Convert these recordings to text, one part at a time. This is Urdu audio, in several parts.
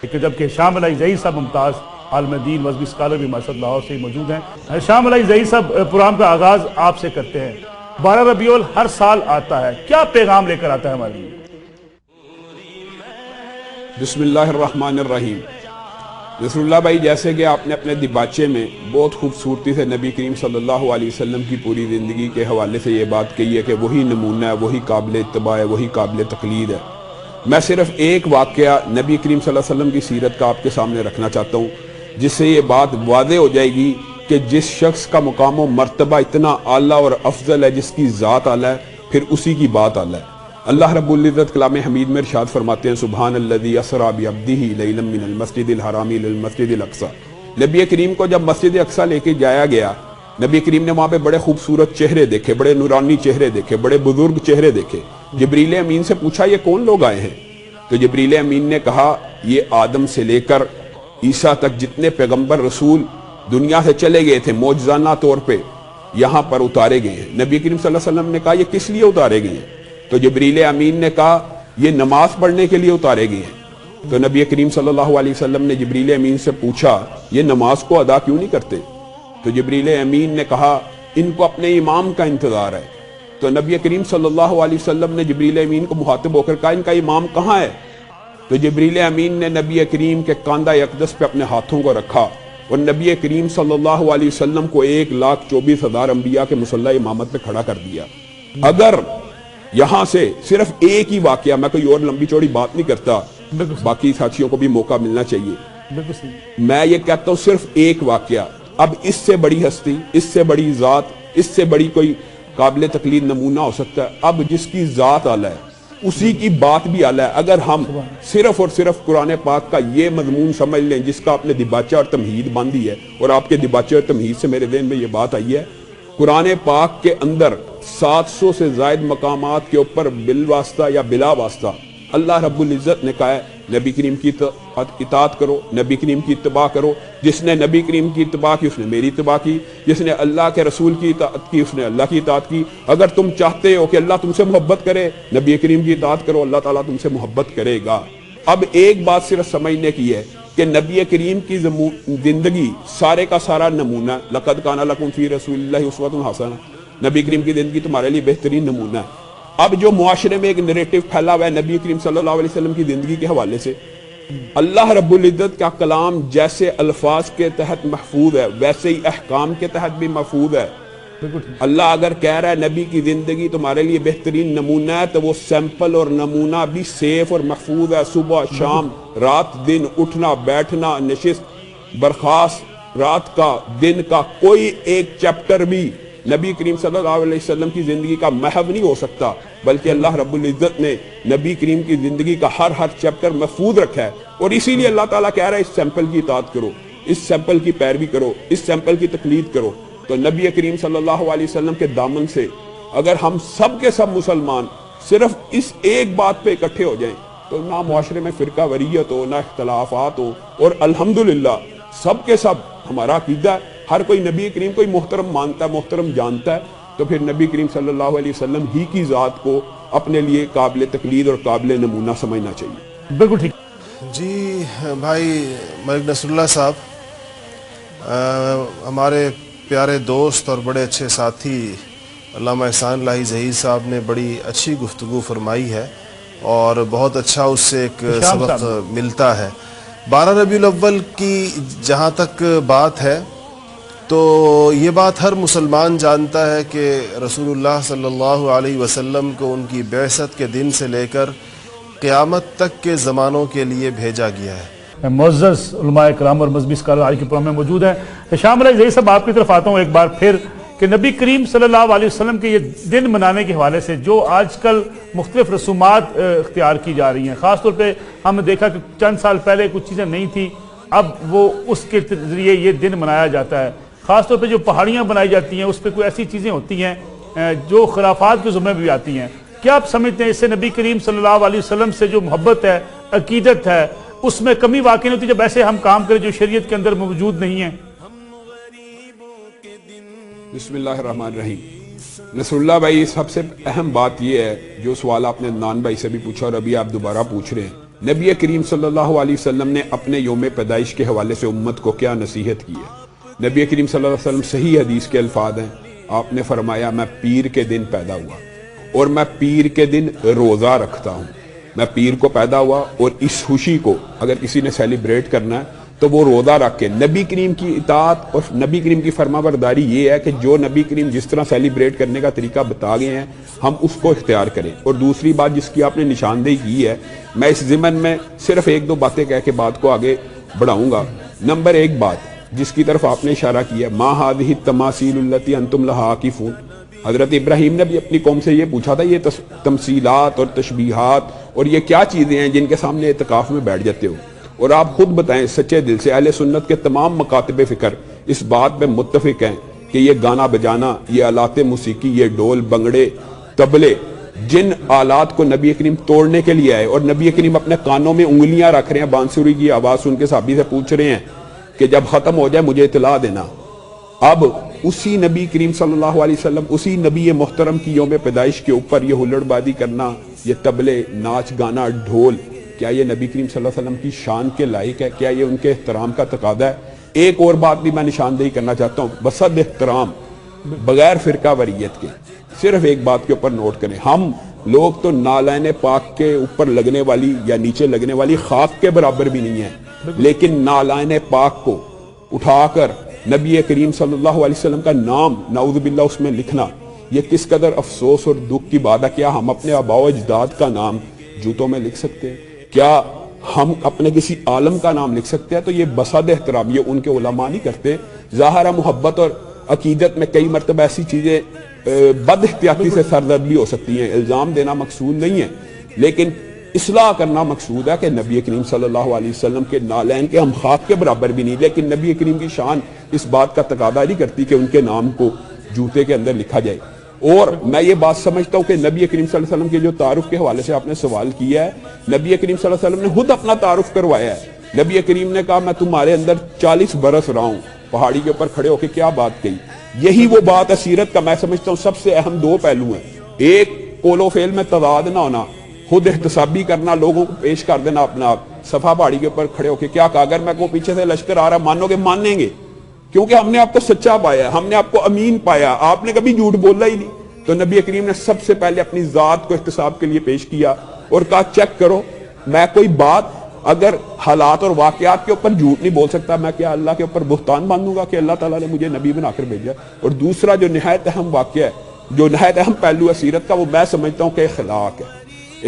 کہ جبکہ شام علی ظہیر صاحب ممتاز عالم دین مذہبی اسکالر بھی ہمارے ساتھ لاہور سے موجود ہیں۔ شام علی ظہیر صاحب پروگرام کا آغاز آپ سے کرتے ہیں۔ 12 ربیع الاول ہر سال آتا ہے، کیا پیغام لے کر آتا ہے ہمارے لیے؟ بسم اللہ الرحمن الرحیم۔ نصر اللہ بھائی، جیسے کہ آپ نے اپنے دباچے میں بہت خوبصورتی سے نبی کریم صلی اللہ علیہ وسلم کی پوری زندگی کے حوالے سے یہ بات کہی ہے کہ وہی نمونہ ہے، وہی قابل اتباع ہے، وہی قابل تقلید ہے۔ میں صرف ایک واقعہ نبی کریم صلی اللہ علیہ وسلم کی سیرت کا آپ کے سامنے رکھنا چاہتا ہوں، جس سے یہ بات واضح ہو جائے گی کہ جس شخص کا مقام و مرتبہ اتنا اعلیٰ اور افضل ہے، جس کی ذات اعلیٰ ہے، پھر اسی کی بات اعلیٰ ہے۔ اللہ رب العزت کلام حمید میں ارشاد فرماتے ہیں، سبحان الذی اسریٰ بعبدہ لیلا من المسجد الحرام الی المسجد الاقصی۔ نبی کریم کو جب مسجد اقصی لے کے جایا گیا، نبی کریم نے وہاں پہ بڑے خوبصورت چہرے دیکھے، بڑے نورانی چہرے دیکھے، بڑے بزرگ چہرے دیکھے۔ جبریل امین سے پوچھا یہ کون لوگ آئے ہیں؟ تو جبریل امین نے کہا یہ آدم سے لے کر عیسیٰ تک جتنے پیغمبر رسول دنیا سے چلے گئے تھے معجزانہ طور پہ یہاں پر اتارے گئے ہیں۔ نبی کریم صلی اللہ علیہ وسلم نے کہا یہ کس لیے اتارے گئے ہیں؟ تو جبریل امین نے کہا یہ نماز پڑھنے کے لیے اتارے گئے ہیں۔ تو نبی کریم صلی اللہ علیہ وسلم نے جبریل امین سے پوچھا یہ نماز کو ادا کیوں نہیں کرتے؟ تو جبریل امین نے کہا ان کو اپنے امام کا انتظار ہے۔ تو نبی کریم صلی اللہ علیہ وسلم نے جبریل امین کو مخاطب ہو کر کہا ان کا امام کہاں ہے؟ تو جبریل امین نے نبی کریم کے کاندھہ اقدس پہ اپنے ہاتھوں کو رکھا اور نبی کریم صلی اللہ علیہ وسلم کو 1,24,000 انبیاء کے مصلی امامت پہ کھڑا کر دیا۔ اگر یہاں سے صرف ایک ہی واقعہ، میں کوئی اور لمبی چوڑی بات نہیں کرتا، باقی ساتھیوں کو بھی موقع ملنا چاہیے، میں یہ کہتا ہوں صرف ایک واقعہ، اب اس سے بڑی ہستی، اس سے بڑی ذات، اس سے بڑی کوئی قابل تقلید نمونہ ہو سکتا ہے؟ اب جس کی ذات اعلیٰ ہے اسی کی بات بھی اعلیٰ ہے۔ اگر ہم صرف اور صرف قرآن پاک کا یہ مضمون سمجھ لیں جس کا آپ نے دباچہ اور تمہید باندھی ہے، اور آپ کے دباچہ اور تمہید سے میرے ذہن میں یہ بات آئی ہے، قرآن پاک کے اندر 700 سے زائد مقامات کے اوپر بالواسطہ یا بلا واسطہ اللہ رب العزت نے کہا ہے نبی کریم کی اطاعت کرو، نبی کریم کی اتباع کرو۔ جس نے نبی کریم کی اتباع کی اس نے میری اتباع کی، جس نے اللہ کے رسول کی اطاعت کی اس نے اللہ کی اطاعت کی۔ اگر تم چاہتے ہو کہ اللہ تم سے محبت کرے، نبی کریم کی اطاعت کرو، اللہ تعالیٰ تم سے محبت کرے گا۔ اب ایک بات صرف سمجھنے کی ہے کہ نبی کریم کی زندگی سارے کا سارا نمونہ، لقد کان لکم فی رسول اللہ اسوۃ حسنہ، نبی کریم کی زندگی تمہارے لیے بہترین نمونہ ہے۔ اب جو معاشرے میں ایک نیریٹو پھیلا ہوا ہے نبی کریم صلی اللہ علیہ وسلم کی زندگی کے حوالے سے، اللہ رب العزت کا کلام جیسے الفاظ کے تحت محفوظ ہے ویسے ہی احکام کے تحت بھی محفوظ ہے۔ اللہ اگر کہہ رہا ہے نبی کی زندگی تمہارے لیے بہترین نمونہ ہے، تو وہ سیمپل اور نمونہ بھی سیف اور محفوظ ہے۔ صبح شام رات دن، اٹھنا بیٹھنا، نشست برخاست، رات کا دن کا کوئی ایک چیپٹر بھی نبی کریم صلی اللہ علیہ وسلم کی زندگی کا محو نہیں ہو سکتا، بلکہ اللہ رب العزت نے نبی کریم کی زندگی کا ہر چیپٹر محفوظ رکھا ہے۔ اور اسی لیے اللہ تعالیٰ کہہ رہا ہے اس سیمپل کی اطاعت کرو، اس سیمپل کی پیروی کرو، اس سیمپل کی تقلید کرو۔ تو نبی کریم صلی اللہ علیہ وسلم کے دامن سے اگر ہم سب کے سب مسلمان صرف اس ایک بات پہ اکٹھے ہو جائیں تو نہ معاشرے میں فرقہ واریت ہو، نہ اختلافات ہو، اور الحمدللہ سب کے سب ہمارا عقیدہ ہے ہر کوئی نبی کریم کو محترم مانتا ہے، محترم جانتا ہے، تو پھر نبی کریم صلی اللہ علیہ وسلم ہی کی ذات کو اپنے لیے قابل تقلید اور قابل نمونہ سمجھنا چاہیے۔ بالکل ٹھیک۔ جی بھائی ملک نصر اللہ صاحب، ہمارے پیارے دوست اور بڑے اچھے ساتھی علامہ احسان الہی ظہیر صاحب نے بڑی اچھی گفتگو فرمائی ہے اور بہت اچھا اس سے ایک سبق ملتا ہے۔ 12 ربیع الاول کی جہاں تک بات ہے تو یہ بات ہر مسلمان جانتا ہے کہ رسول اللہ صلی اللہ علیہ وسلم کو ان کی بعثت کے دن سے لے کر قیامت تک کے زمانوں کے لیے بھیجا گیا ہے۔ معزز علماء کرام اور مذہبی اسکالر آج کے پروگرام میں موجود ہیں۔ شام علی ظہیر صاحب آپ کی طرف آتا ہوں ایک بار پھر کہ نبی کریم صلی اللہ علیہ وسلم کے یہ دن منانے کے حوالے سے جو آج کل مختلف رسومات اختیار کی جا رہی ہیں، خاص طور پہ ہم نے دیکھا کہ چند سال پہلے کچھ چیزیں نہیں تھیں، اب وہ اس کے ذریعے یہ دن منایا جاتا ہے۔ خاص طور پہ جو پہاڑیاں بنائی جاتی ہیں اس پہ کوئی ایسی چیزیں ہوتی ہیں جو خرافات کے زمرے میں بھی آتی ہیں۔ کیا آپ سمجھتے ہیں اس سے نبی کریم صلی اللہ علیہ وسلم سے جو محبت ہے، عقیدت ہے، اس میں کمی واقع نہیں ہوتی جب ایسے ہم کام کریں جو شریعت کے اندر موجود نہیں ہیں؟ بسم اللہ الرحمن الرحیم۔ نصر اللہ بھائی، سب سے اہم بات یہ ہے جو سوال آپ نے عدنان بھائی سے بھی پوچھا اور ابھی آپ دوبارہ پوچھ رہے ہیں نبی کریم صلی اللہ علیہ وسلم نے اپنے یوم پیدائش کے حوالے سے امت کو کیا نصیحت کی ہے؟ نبی کریم صلی اللہ علیہ وسلم صحیح حدیث کے الفاظ ہیں، آپ نے فرمایا میں پیر کے دن پیدا ہوا اور میں پیر کے دن روزہ رکھتا ہوں۔ میں پیر کو پیدا ہوا اور اس خوشی کو اگر کسی نے سیلیبریٹ کرنا ہے تو وہ روزہ رکھ کے نبی کریم کی اطاعت اور نبی کریم کی فرما برداری یہ ہے کہ جو نبی کریم جس طرح سیلیبریٹ کرنے کا طریقہ بتا گئے ہیں ہم اس کو اختیار کریں۔ اور دوسری بات جس کی آپ نے نشاندہی کی ہے، میں اس ضمن میں صرف ایک دو باتیں کہہ کے بات کو آگے بڑھاؤں گا۔ نمبر ایک بات جس کی طرف آپ نے اشارہ کیا ہے، ما ھذہ التماثیل التی انتم لھا عاکفون۔ حضرت ابراہیم نے بھی اپنی قوم سے یہ پوچھا تھا، یہ تمثیلات اور تشبیہات اور یہ کیا چیزیں ہیں جن کے سامنے اعتکاف میں بیٹھ جاتے ہو؟ اور آپ خود بتائیں سچے دل سے، اہل سنت کے تمام مکاتب فکر اس بات پہ متفق ہیں کہ یہ گانا بجانا، یہ آلات موسیقی، یہ ڈول، بنگڑے، طبلے، جن آلات کو نبی کریم توڑنے کے لیے آئے اور نبی کریم اپنے کانوں میں انگلیاں رکھ رہے ہیں، بانسری کی آواز سن کے صحابی سے پوچھ رہے ہیں کہ جب ختم ہو جائے مجھے اطلاع دینا۔ اب اسی نبی کریم صلی اللہ علیہ وسلم، اسی نبی محترم کی یوم پیدائش کے اوپر یہ ہلڑ بازی کرنا، یہ طبلے، ناچ گانا، ڈھول، کیا یہ نبی کریم صلی اللہ علیہ وسلم کی شان کے لائق ہے؟ کیا یہ ان کے احترام کا تقاضا ہے؟ ایک اور بات بھی میں نشاندہی کرنا چاہتا ہوں، بصد احترام، بغیر فرقہ واریت کے، صرف ایک بات کے اوپر نوٹ کریں، ہم لوگ تو نالین پاک کے اوپر لگنے والی یا نیچے لگنے والی خاک کے برابر بھی نہیں ہیں، لیکن نالین پاک کو اٹھا کر نبی کریم صلی اللہ علیہ وسلم کا نام نعوذ باللہ اس میں لکھنا، یہ کس قدر افسوس اور دکھ کی بات ہے۔ کیا ہم اپنے آباء و اجداد کا نام جوتوں میں لکھ سکتے ہیں؟ کیا ہم اپنے کسی عالم کا نام لکھ سکتے ہیں؟ تو یہ بصد احترام، یہ ان کے علماء نہیں کرتے۔ ظاہرہ محبت اور عقیدت میں کئی مرتبہ ایسی چیزیں بد احتیاطی سے سرزد بھی ہو سکتی ہیں، الزام دینا مقصود نہیں ہے، لیکن اصلاح کرنا مقصود ہے کہ نبی کریم صلی اللہ علیہ وسلم کے نالین کے ہم خاک کے برابر بھی نہیں، لیکن نبی کریم کی شان اس بات کا تقاضا نہیں کرتی کہ ان کے نام کو جوتے کے اندر لکھا جائے۔ اور میں یہ بات سمجھتا ہوں کہ نبی کریم صلی اللہ علیہ وسلم کے جو تعارف کے حوالے سے آپ نے سوال کیا ہے، نبی کریم صلی اللہ علیہ وسلم نے خود اپنا تعارف کروایا ہے۔ نبی کریم نے کہا میں تمہارے اندر 40 برس رہا ہوں، پہاڑی کے اوپر کھڑے ہو کے کیا بات کہی۔ یہی وہ بات ہے سیرت کا، میں سمجھتا ہوں سب سے اہم دو پہلو ہیں، ایک قول و فعل میں تضاد نہ ہونا، خود احتسابی کرنا، لوگوں کو پیش کر دینا اپنا آپ، صفا پہاڑی کے اوپر کھڑے ہو کے کیا کہا، اگر میں کو پیچھے سے لشکر آ رہا مانو گے؟ مانیں گے، کیونکہ ہم نے آپ کو سچا پایا، ہم نے آپ کو امین پایا، آپ نے کبھی جھوٹ بولا ہی نہیں۔ تو نبی کریم نے سب سے پہلے اپنی ذات کو احتساب کے لیے پیش کیا اور کہا چیک کرو، میں کوئی بات اگر حالات اور واقعات کے اوپر جھوٹ نہیں بول سکتا، میں کیا اللہ کے اوپر بہتان باندھوں گا کہ اللہ تعالیٰ نے مجھے نبی بنا کر بھیجا؟ اور دوسرا جو نہایت اہم واقعہ ہے، جو نہایت اہم پہلو ہے سیرت کا، وہ میں سمجھتا ہوں کہ اخلاق ہے۔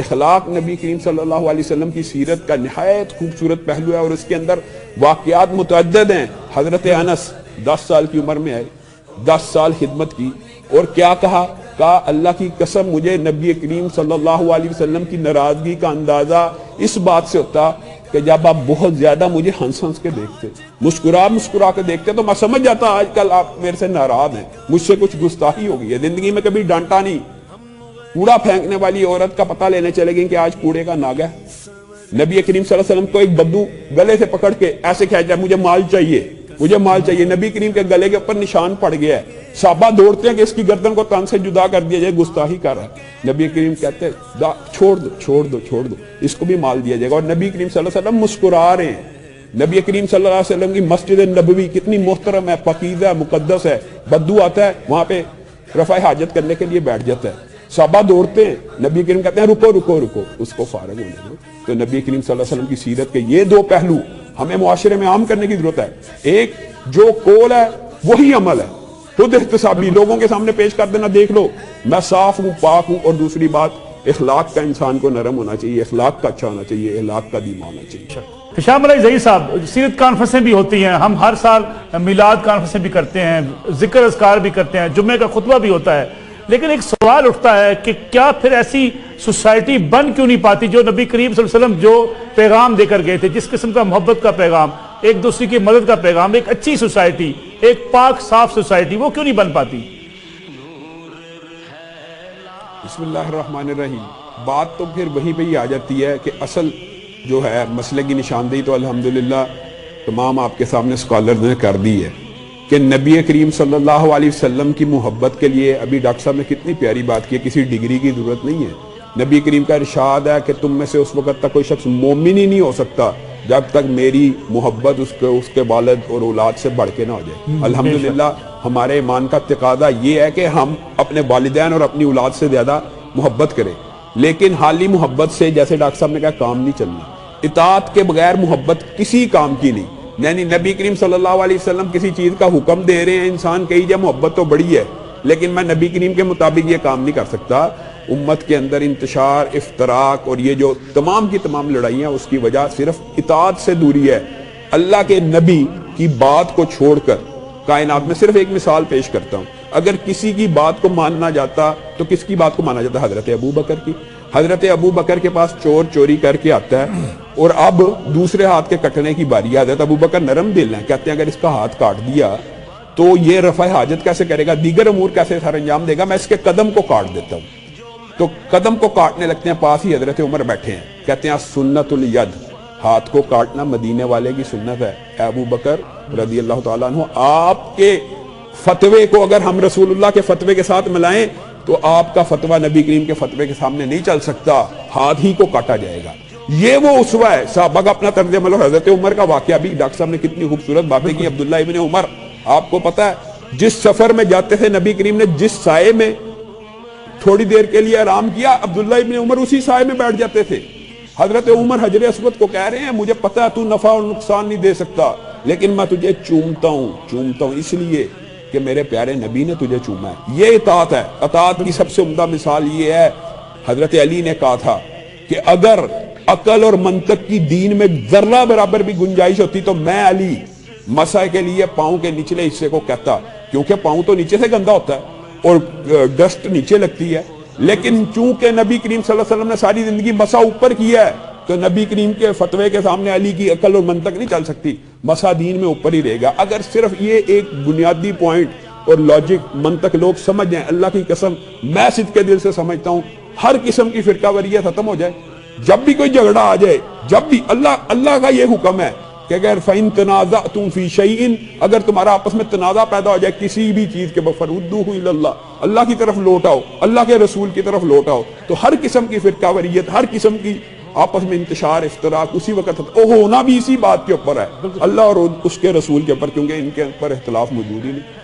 اخلاق نبی کریم صلی اللہ علیہ وسلم کی سیرت کا نہایت خوبصورت پہلو ہے، اور اس کے اندر واقعات متعدد ہیں۔ حضرت انس 10 سال کی عمر میں آئے، 10 سال خدمت کی، اور کیا کہا اللہ کی قسم مجھے نبی کریم صلی اللہ علیہ وسلم کی ناراضگی کا اندازہ اس بات سے ہوتا کہ جب آپ بہت زیادہ مجھے ہنس ہنس کے دیکھتے، مسکرا کے دیکھتے، تو میں سمجھ جاتا آج کل آپ میرے سے ناراض ہیں، مجھ سے کچھ گستاخی ہو گئی ہے۔ زندگی میں کبھی ڈانٹا نہیں، کوڑا پھینکنے والی عورت کا پتہ لینے چلے گی کہ آج کوڑے کا ناگا ہے۔ نبی کریم صلی اللہ علیہ وسلم کو ایک بدو گلے سے پکڑ کے ایسے کہتا ہے مجھے مال چاہیے، مجھے مال چاہیے، نبی کریم کے گلے کے اوپر نشان پڑ گیا ہے، صحابہ دوڑتے ہیں کہ اس کی گردن کو تن سے جدا کر دیا جائے، گستاخی کر رہا ہے۔ نبی کریم کہتے ہیں چھوڑ دو، اس کو بھی مال دیا جائے گا۔ اور نبی کریم صلی اللہ علیہ وسلم مسکرا رہے ہیں۔ نبی کریم صلی اللہ علیہ وسلم کی مسجد نبوی کتنی محترم ہے، پاکیزہ ہے، مقدس ہے، بدو آتا ہے وہاں پہ رفع حاجت کرنے کے لیے بیٹھ جاتا ہے، صحابہ دوڑتے ہیں، نبی کریم کہتے ہیں رکو، اس کو فارغ ہونے دو۔ تو نبی کریم صلی اللہ علیہ وسلم کی سیرت کے یہ دو پہلو ہمیں معاشرے میں عام کرنے کی ضرورت ہے۔ ایک جو قول ہے وہی عمل ہے، خود احتسابی، لوگوں کے سامنے پیش کر دینا، دیکھ لو میں صاف ہوں، پاک ہوں۔ اور دوسری بات اخلاق کا انسان کو نرم ہونا چاہیے، اخلاق کا اچھا ہونا چاہیے، اخلاق کا دیمہ ہونا چاہیے۔ ہشام علی ظہیر صاحب، سیرت کانفرنسیں بھی ہوتی ہیں، ہم ہر سال میلاد کانفرنسیں بھی کرتے ہیں، ذکر اذکار بھی کرتے ہیں، جمعے کا خطبہ بھی ہوتا ہے، لیکن ایک سوال اٹھتا ہے کہ کیا پھر ایسی سوسائٹی بن کیوں نہیں پاتی جو نبی کریم صلی اللہ علیہ وسلم جو پیغام دے کر گئے تھے، جس قسم کا محبت کا پیغام، ایک دوسرے کی مدد کا پیغام، ایک اچھی سوسائٹی، ایک پاک صاف سوسائٹی، وہ کیوں نہیں بن پاتی؟ بسم اللہ الرحمن الرحیم۔ بات تو پھر وہیں پہ ہی آ جاتی ہے کہ اصل جو ہے مسئلے کی نشاندہی تو الحمدللہ تمام آپ کے سامنے اسکالرز نے کر دی ہے کہ نبی کریم صلی اللہ علیہ وسلم کی محبت کے لیے ابھی ڈاکٹر صاحب نے کتنی پیاری بات کی ہے، کسی ڈگری کی ضرورت نہیں ہے، نبی کریم کا ارشاد ہے کہ تم میں سے اس وقت تک کوئی شخص مومن ہی نہیں ہو سکتا جب تک میری محبت اس کے والد اور اولاد سے بڑھ کے نہ ہو جائے. الحمدللہ ہمارے ایمان کا تقاضا یہ ہے کہ ہم اپنے والدین اور اپنی اولاد سے زیادہ محبت کریں، لیکن حالی محبت سے جیسے ڈاکٹر صاحب نے کہا کام نہیں چلنا. اطاعت کے بغیر محبت کسی کام کی نہیں. یعنی نبی کریم صلی اللہ علیہ وسلم کسی چیز کا حکم دے رہے ہیں، انسان کہی جائے محبت تو بڑی ہے لیکن میں نبی کریم کے مطابق یہ کام نہیں کر سکتا. امت کے اندر انتشار، افتراق اور یہ جو تمام کی تمام لڑائیاں اس کی وجہ صرف اطاعت سے دوری ہے. اللہ کے نبی کی بات کو چھوڑ کر کائنات میں صرف ایک مثال پیش کرتا ہوں. اگر کسی کی بات کو ماننا جاتا تو کس کی بات کو مانا جاتا؟ حضرت ابو بکر کی. حضرت ابو بکر کے پاس چور چوری کر کے آتا ہے اور اب دوسرے ہاتھ کے کٹنے کی باری ہے. حضرت ابو بکر نرم دل ہیں، کہتے ہیں اگر اس کا ہاتھ کاٹ دیا تو یہ رفع حاجت کیسے کرے گا، دیگر امور کیسے سر انجام دے گا، میں اس کے قدم کو کاٹ دیتا ہوں. تو قدم کو کاٹنے لگتے ہیں، پاس ہی حضرت عمر بیٹھے ہیں، کہتے ہیں سنت الید، ہاتھ کو کاٹنا مدینے والے کی سنت ہے. ابو بکر رضی اللہ تعالیٰ عنہ، آپ کے فتوے کو اگر ہم رسول اللہ کے فتوے کے ساتھ ملائیں تو آپ کا فتویٰ نبی کریم کے فتوے کے سامنے نہیں چل سکتا، ہاتھ ہی کو کاٹا جائے گا. یہ وہ اسوہ ہے. صحابہ کا اپنا طرز عمل. اور حضرت عمر کا واقعہ بھی ڈاکٹر صاحب نے کتنی خوبصورت باتیں کی. عبداللہ ابن عمر، آپ کو پتا ہے جس سفر میں جاتے تھے نبی کریم نے جس سائے میں تھوڑی دیر کے لیے آرام کیا، عبداللہ ابن عمر اسی سائے میں بیٹھ جاتے تھے. حضرت عمر حجر اسود کو کہہ رہے ہیں مجھے پتا ہے تو نفع اور نقصان نہیں دے سکتا لیکن میں تجھے چومتا ہوں اس لیے کہ میرے پیارے نبی نے تجھے چوما ہے. یہ اطاعت ہے. اطاعت کی سب سے عمدہ مثال یہ ہے، حضرت علی نے کہا تھا کہ اگر عقل اور منطق کی دین میں ذرہ برابر بھی گنجائش ہوتی تو میں علی مسح کے لیے پاؤں کے نچلے حصے کو کہتا، کیونکہ پاؤں تو نیچے سے گندا ہوتا ہے اور ڈسٹ نیچے لگتی ہے، لیکن چونکہ نبی کریم صلی اللہ علیہ وسلم نے ساری زندگی مسح اوپر کیا ہے تو نبی کریم کے فتوے کے سامنے علی کی عقل اور منطق نہیں چل سکتی. مسح دین میں اوپر ہی رہے گا. اگر صرف یہ ایک بنیادی پوائنٹ اور لاجک منطق لوگ سمجھ جائیں، اللہ کی قسم میں صدق کے دل سے سمجھتا ہوں ہر قسم کی فرقہ واریت ختم ہو جائے. جب بھی کوئی جھگڑا آ جائے، جب بھی اللہ کا یہ حکم ہے کہ اگر فَإِن تَنَازَعْتُمْ فِي شَيْءٍ، اگر تمہارا آپس میں تنازع پیدا ہو جائے کسی بھی چیز کے، فَرُدُّوهُ إِلَى اللَّهِ، اللہ کی طرف لوٹ آؤ، اللہ کے رسول کی طرف لوٹ آؤ. تو ہر قسم کی فرقہ واریت، ہر قسم کی آپس میں انتشار، افتراق اسی وقت ہونا بھی اسی بات کے اوپر ہے، اللہ اور اس کے رسول کے اوپر، کیونکہ ان کے اوپر اختلاف موجود ہی نہیں.